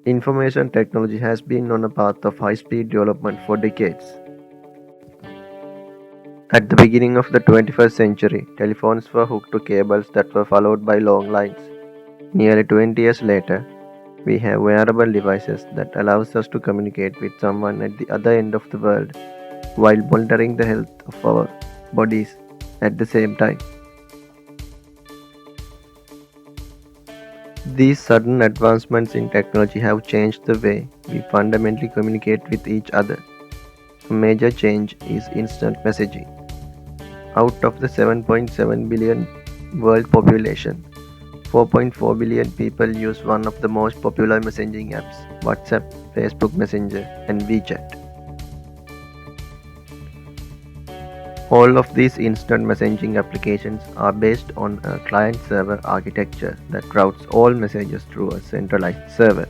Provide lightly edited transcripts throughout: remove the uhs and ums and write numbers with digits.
Information technology has been on a path of high-speed development for decades. At the beginning of the 21st century, telephones were hooked to cables that were followed by long lines. Nearly 20 years later, we have wearable devices that allows us to communicate with someone at the other end of the world while monitoring the health of our bodies at the same time. These sudden advancements in technology have changed the way we fundamentally communicate with each other. A major change is instant messaging. Out of the 7.7 billion world population, 4.4 billion people use one of the most popular messaging apps, WhatsApp, Facebook Messenger, and WeChat. All of these instant messaging applications are based on a client-server architecture that routes all messages through a centralized server.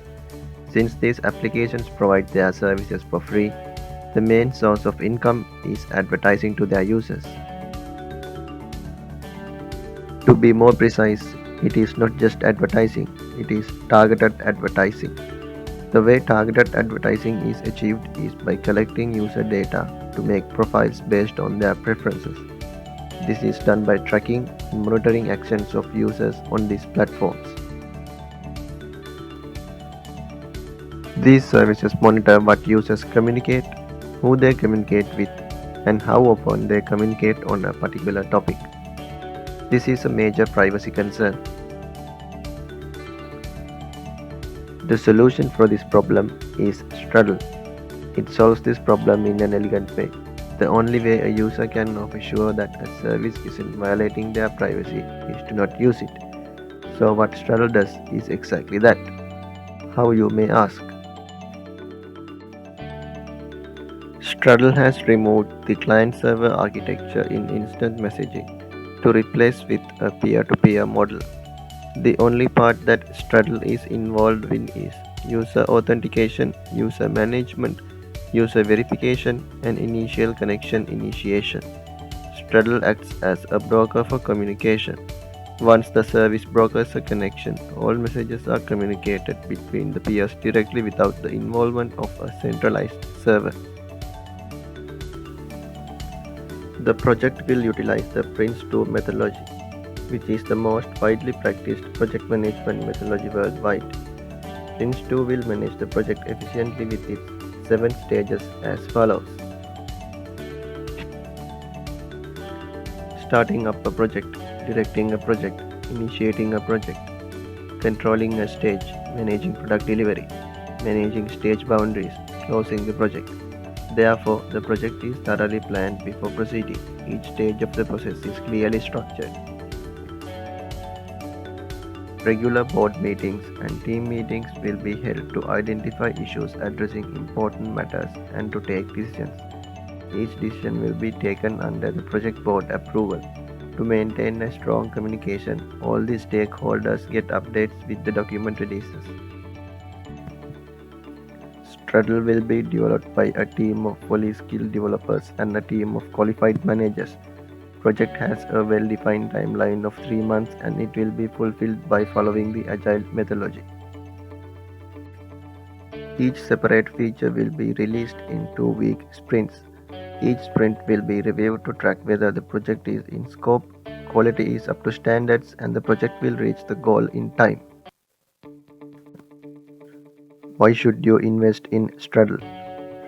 Since these applications provide their services for free, the main source of income is advertising to their users. To be more precise, it is not just advertising, it is targeted advertising. The way targeted advertising is achieved is by collecting user data to make profiles based on their preferences. This is done by tracking and monitoring actions of users on these platforms. These services monitor what users communicate, who they communicate with, and how often they communicate on a particular topic. This is a major privacy concern. The solution for this problem is Straddle. It solves this problem in an elegant way. The only way a user can know for sure that a service isn't violating their privacy is to not use it. So what Straddle does is exactly that. How, you may ask? Straddle has removed the client-server architecture in instant messaging to replace with a peer-to-peer model. The only part that Straddle is involved in is user authentication, user management, user verification, and initial connection initiation. Straddle acts as a broker for communication. Once the service brokers a connection, all messages are communicated between the peers directly without the involvement of a centralized server. The project will utilize the PRINCE2 methodology, which is the most widely practiced project management methodology worldwide. PRINCE2 will manage the project efficiently with its 7 stages as follows. Starting up a project, directing a project, initiating a project, controlling a stage, managing product delivery, managing stage boundaries, closing the project. Therefore, the project is thoroughly planned before proceeding. Each stage of the process is clearly structured. Regular board meetings and team meetings will be held to identify issues addressing important matters and to take decisions. Each decision will be taken under the project board approval. To maintain a strong communication, all the stakeholders get updates with the document releases. Straddle will be developed by a team of fully skilled developers and a team of qualified managers. Project has a well-defined timeline of 3 months and it will be fulfilled by following the agile methodology. Each separate feature will be released in 2-week sprints. Each sprint will be reviewed to track whether the project is in scope, quality is up to standards, and the project will reach the goal in time. Why should you invest in Straddle?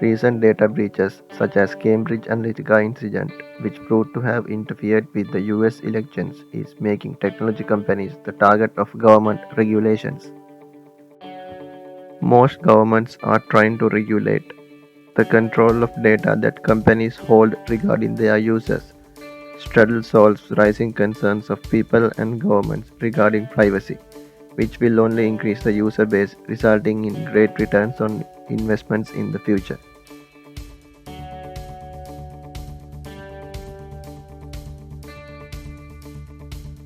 Recent data breaches such as Cambridge Analytica incident, which proved to have interfered with the US elections, is making technology companies the target of government regulations. Most governments are trying to regulate the control of data that companies hold regarding their users. Straddle solves rising concerns of people and governments regarding privacy, which will only increase the user base, resulting in great returns on investments in the future.